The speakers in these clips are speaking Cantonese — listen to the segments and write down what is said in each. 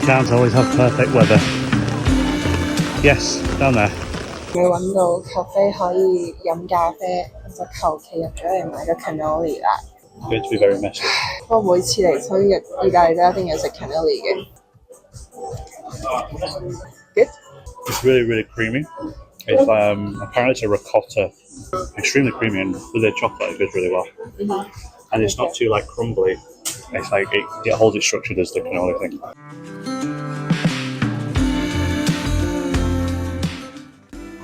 can't always have perfect weather. Yes, down there. 你揾到 cafe 可以飲咖啡，就求其入咗嚟買個 cannoli 啦。It's going to be very messy. 不過每次嚟親意大利都一定要食 cannoli 嘅。Good. It's really, really creamy. It's apparently it's a ricotta, extremely creamy, and with the chocolate it goes really well. And it's not too like crumbly. It's like it holds its structure as the cannoli thing.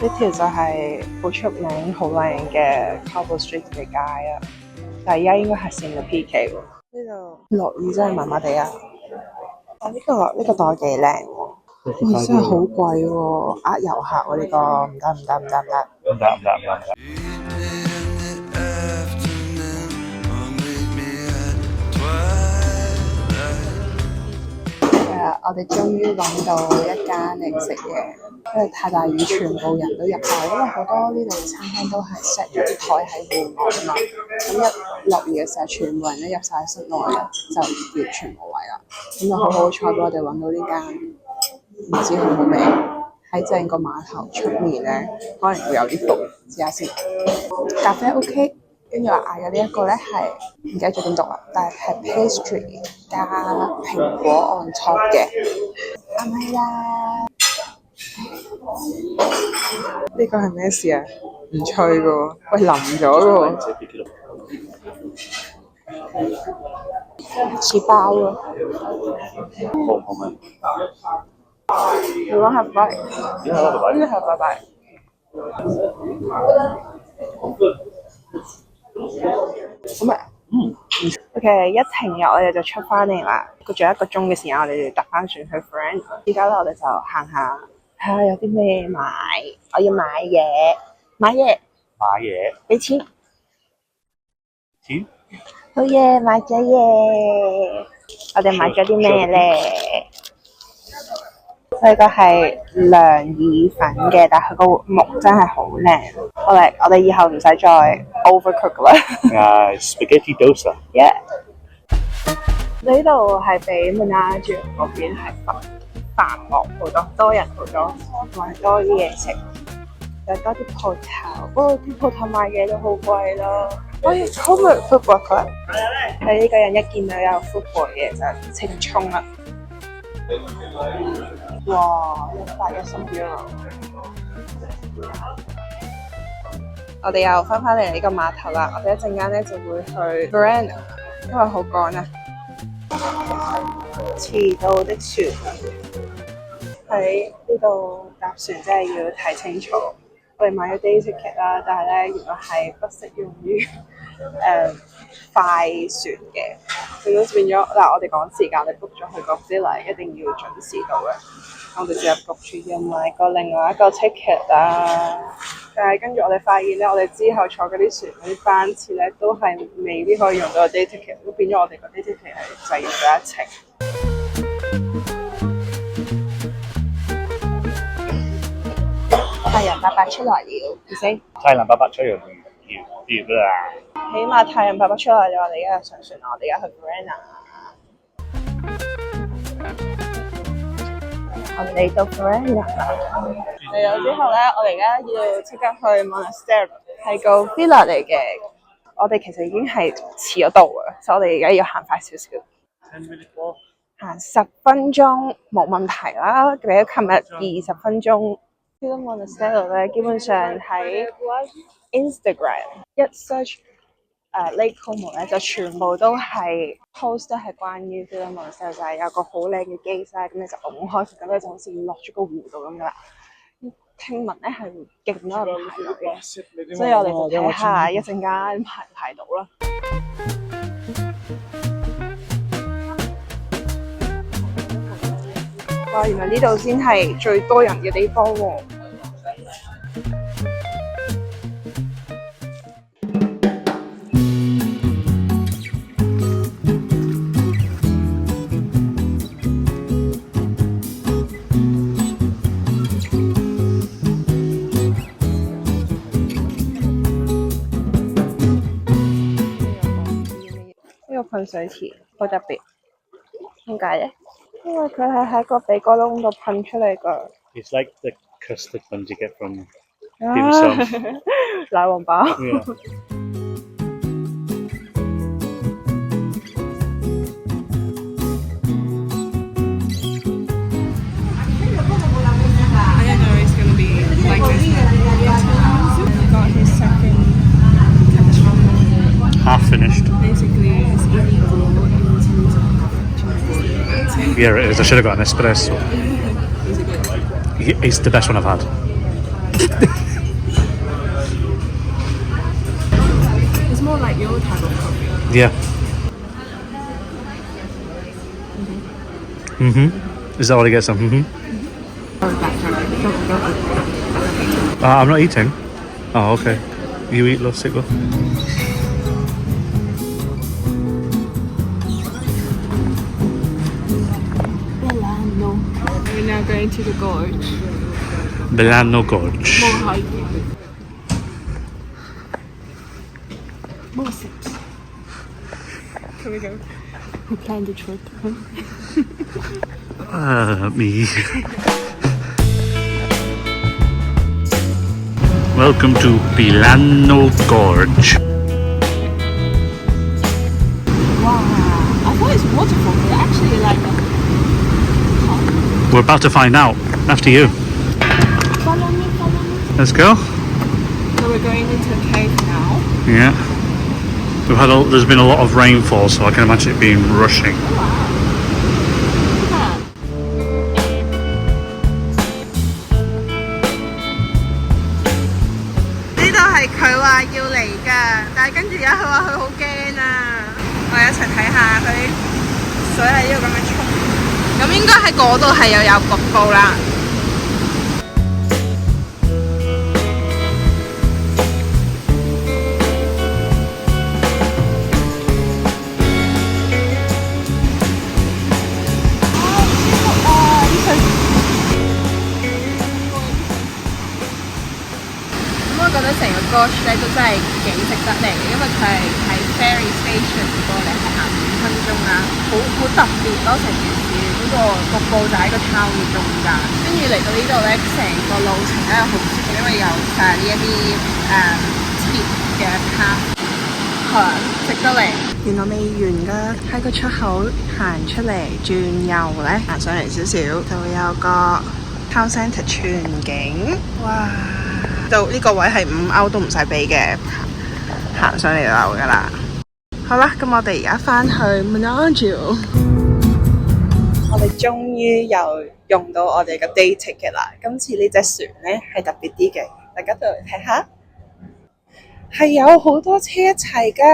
呢條就係好出名、好靚嘅 Cobble Street 嘅街啊！但係而家應該係成個 PK 喎。呢度落雨真係麻麻地啊！但呢個袋幾靚喎，哇！真係好貴喎，呃遊客喎呢個，唔得。我哋終於揾到一間嚟食嘢，因為太大雨，全部人都入晒，因為好多呢度餐廳都係 set 咗啲台喺戶外嘛。咁一落雨嘅時候，全部人都入晒室內咧，就完全冇位啦。咁就好彩俾我哋揾到呢間，唔知好唔好味。喺正個碼頭出面咧，可能會有啲凍，試下先。咖啡 OK。跟住我嗌嘅呢一個咧係唔記得咗點讀啦，但係 pastry 加蘋果 on top 嘅，啱咪啦！呢個係咩事啊？唔脆嘅喎，喂淋咗嘅喎，似包咯。You want have bite? Yeah, I love a bite. You have a bite. 咁啊，OK， 一停入我哋就出翻嚟啦。仲有1個鐘嘅時間，我哋就搭翻船去 Friend。而家咧，我哋就行下，睇下有啲咩買。我要買嘢，俾錢。錢？好嘢，買咗嘢。我哋買咗啲咩咧？呢個係涼意粉嘅，但係佢個木真係好靚。我哋以後唔使再 overcook 啦。Spaghetti dosa. Yeah。呢度係比 Menaggio 嗰邊係繁忙好多，多人好多，同埋多啲嘢食，又多啲鋪頭。不過啲鋪頭賣嘢都好貴咯。我要 cover football 佢。係呢個人一見到有 football 嘅就清衝啦。哇！110€。我哋又翻嚟呢個碼頭啦。我哋一陣間咧就會去 Varenna， 因為好趕啊。遲到的船喺呢度搭船真係要睇清楚。我哋買咗 day ticket 啦，但係咧原來係不適用於快船嘅，咁變咗嗱，我哋趕時間，你 book 咗去個 villa 一定要準時到嘅。我哋就焗住要買個另外一個 ticket 啦。但係跟住我哋發現咧，我哋之後坐嗰啲船嗰啲班次咧，都係未必可以用到個 day ticket， 都變咗我哋個 day ticket 係就用咗一程。太陽伯伯出來了，唔使。太陽伯伯出嚟要啦。起碼太陽伯伯出來咗，我哋而家又上船啦，我哋而家去 Varenna。我哋嚟到 Varenna 嚟到之後咧，我哋而家要即刻去 Monastero， 係個 villa 嚟嘅。我哋其實已經係遲咗到嘅，所以我哋而家要行快少少。行10分鐘冇問題啦，比起琴日20分鐘。呢個 Monastero 咧，基本上喺 Instagram 一 search Lake Como 咧，就全部都係 post 都係關於 Villa Monastero， 就係有個好靚嘅 gate 啦，咁你就拱開佢，咁咧就好似落咗個湖度咁噶啦。聽聞咧係勁多人排隊嘅，所以我哋就睇下一陣間排唔排到啦。哇！原來呢度先係最多人嘅地方喎。呢個噴水池好特別，點解咧？因為佢係喺個鼻哥窿度噴出嚟㗎。It's like the custard ones you get from 啊 dim sum. 奶黃包。 Yeah. I don't know it's gonna be like this. Got his second cappuccino. Half finished. Basically, it's illegal into Yeah, it is. I should have got an espresso. It's the best one I've had. It's more like your type of coffee. Yeah. Is that what I get? Some. I'm not eating. Oh, okay. You eat, love, sit, go. Milano. We're now going to the gorge. Milano Gorge. More hiking. More sips. Can we go? Who planned the trip? Me. Welcome to Milano Gorge. Wow. I thought it's waterfall, but actually like a... We're about to find out. After you. Follow me, follow me. Let's go. So we're going into a cave now. Yeah. There's been a lot of rainfall, so I can imagine it being rushing.呢度係佢話要嚟㗎，但係跟住而家佢話佢好驚啊！我哋一齊睇下佢啲水喺呢度咁樣沖，咁應該喺嗰度係有瀑布啦。我覺得成個 gorge 咧都真係幾值得嚟嘅，因為佢係喺 ferry station 過嚟係行5分鐘啦，好特別咯成件事。嗰個瀑布就喺個 town 嘅中間，跟住嚟到呢度咧，成個路程咧好舒服，因為有晒呢一啲鐵嘅 path 係值得嚟。原來未完㗎，喺個出口行出嚟轉右咧，行上嚟少少就會有個 town centre 全景，哇！到呢個位係5歐都唔使俾嘅，行上嚟就噶啦。好啦，咁我哋而家翻去 Menagio。我哋終於又用到我哋嘅 day ticket 啦。今次呢隻船咧係特別啲嘅，大家都嚟睇下，係有好多車一齊噶。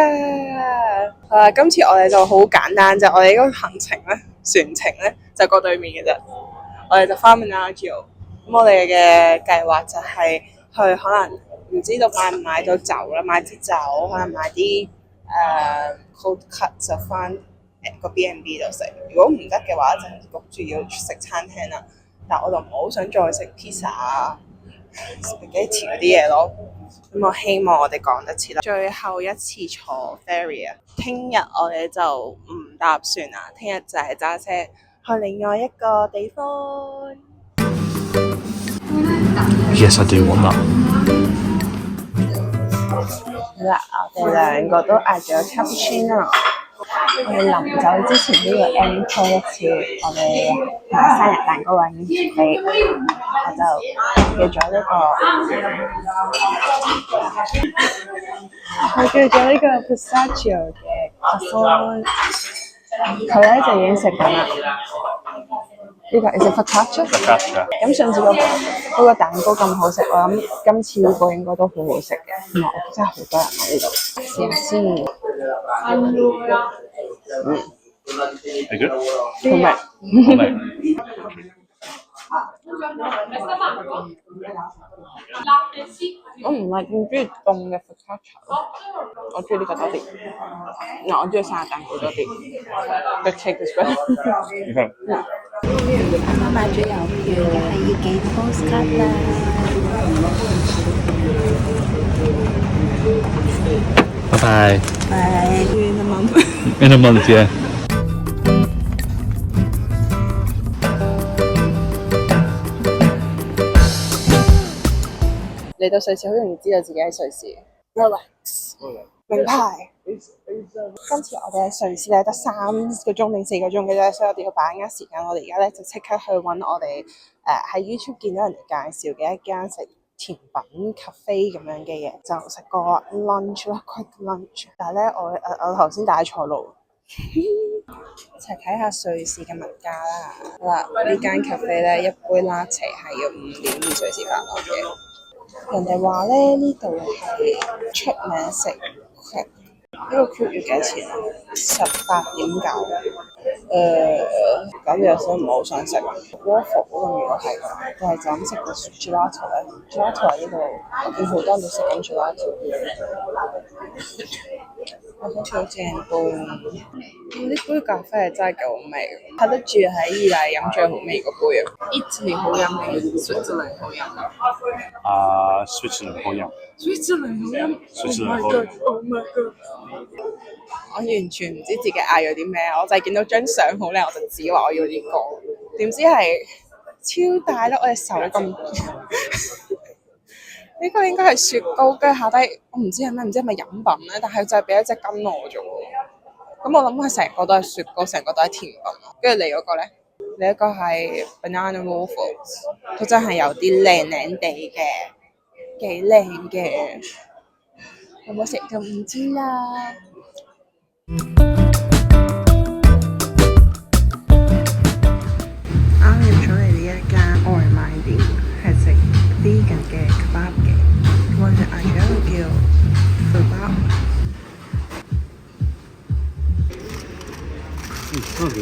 今次我哋就好簡單啫，我哋嗰個行程咧，船程咧就過對面嘅啫。我哋就翻 Menagio。咁我哋嘅計劃就係去可能唔知道買唔買到酒啦，買啲酒，可能買啲cold cut 就翻個 B&B 度食。如果唔得嘅話，就焗住要食餐廳啦。但我就唔好想再食 pizza 啊、spaghetti 嗰啲嘢咯。咁我希望我哋趕得切啦。最後一次坐 ferry 啊！聽日我哋就唔搭船啦，聽日就係揸車去另外一個地方。Yes, I do want that. 好啦，我哋兩個都嗌咗 cappuccino。我哋臨走之前都要 encore 一次，我哋買生日蛋糕嘅應備，我就叫咗呢個，我叫咗呢個 pistachio 嘅 croissant，佢咧就已經食緊啦。呢個 is focaccia。咁上次嗰個蛋糕咁好食，我諗今次呢個應該都好好食嘅。同埋我真係好多人喺呢度，試下先。Are you good? 好味。好味。我唔係咁中意凍嘅 focaccia，我中意呢個多啲。嗱，我中意生日蛋糕多啲。The cake is good。啱啱買咗郵票，係要寄 postcard 啦。Bye bye. Bye. In a month. In a month, yeah. 嚟到瑞士好容易知道自己喺瑞士。Relax，名牌。今次我哋喺瑞士咧得3個鐘定4個鐘嘅啫，所以我哋要把握時間。我哋而家咧就即刻去揾我哋喺 YouTube 見到人哋介紹嘅一間食甜品 cafe 咁樣嘅嘢，就食個 lunch 啦 ，quick lunch。但係咧我頭先打錯路，一齊睇下瑞士嘅物價啦。好啦，呢間 cafe 咧一杯拉提係要5.2瑞士法郎嘅。人哋話咧呢度係出名食 crepe。呢個 crepe 要幾多錢啊？18.9。搞到有時候唔係好想食 waffle 嗰個，如果係，但係就咁食個 gelato 咧 ，gelato 喺呢度我見好多人都食緊 gelato。我好似好正杯，呢杯咖啡係真係幾好味，睇得住喺意大利飲最好味嗰杯啊！意大利好飲定瑞士嚟好飲啊？Switzerland 好飲。Switzerland 好飲。Switzerland 好飲。Oh my god！ 我完全唔知自己嗌咗啲咩，我就係見到張相好靚，我就指話我要呢個，點知係超大粒，我隻手咁。呢個應該係雪糕，跟住下低我唔知係咩，唔知係咪飲品咧，但係就係俾一隻羹我啫喎。咁我諗佢成個都係雪糕，成個都係甜品。跟住你嗰個咧，你嗰個係 banana waffles， 都真係有啲靚靚地嘅，幾靚嘅。有冇食就唔知啦。啱入咗嚟呢一間外賣店，係食 vegan 嘅 kebab 嘅，我哋嗌咗一個叫 kebab。It's good.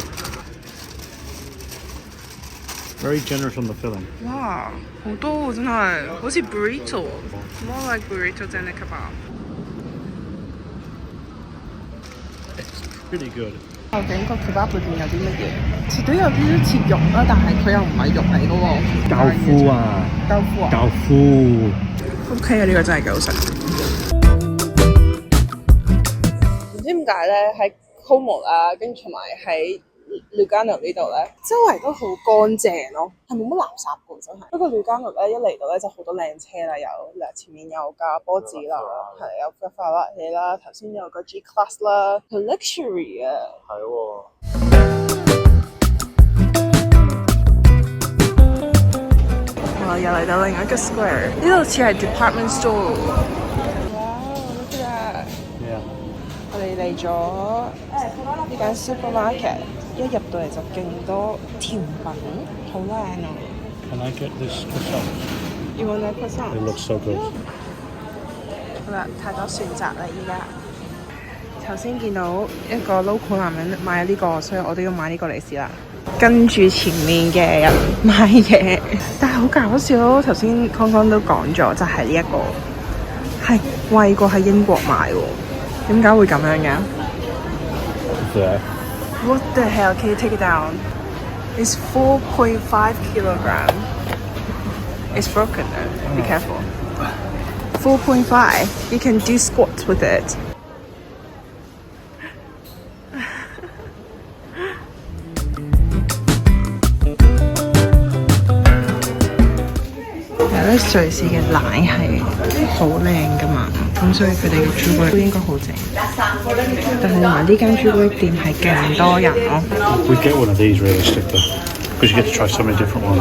Very generous on the filling. 哇，好多喎真係，好似 burrito。More like burrito than a kebab。Pretty good。究竟個 kebab 裏邊有啲乜嘢？食到有啲都似肉啦，但係佢又唔係肉嚟嗰個。豆腐啊！豆腐啊！豆腐。OK 啊，呢個真係幾好食。唔知點解咧喺 Como 啊，跟住同埋喺 Lugano 呢度咧，周圍都好乾淨咯，係冇乜垃圾嘅真係。不過 Lugano 咧一嚟到咧就好多靚車啦，有前面有架波子啦，係有法拉利啦，頭先有個 G Class 啦，好 luxury 啊。係喎。又嚟到另一個 square， 呢度似係 department store。哇 look at that！ 我哋嚟咗呢間 supermarket， 一入到嚟就勁多甜品，好靚啊 Can I get this croissant? You want that croissant? It looks so good. 好啦，太多選擇啦依家。頭先見到一個 local 男人買呢個，所以我都要買呢個嚟試啦。跟住前面嘅人買嘢，但係好搞笑咯！頭先康康都講咗，就係呢一個係貴過喺英國買喎。點解會咁樣嘅 ？What the hell? Can you take it down? It's 4.5 kilogram. It's broken though. Be careful. 4.5. You can do squats with it. 瑞士嘅奶係好靚噶嘛，咁所以佢哋嘅朱古力都應該好正。但係話呢間朱古力店係勁多人咯。We get one of these realistically, because you get to try so many different ones.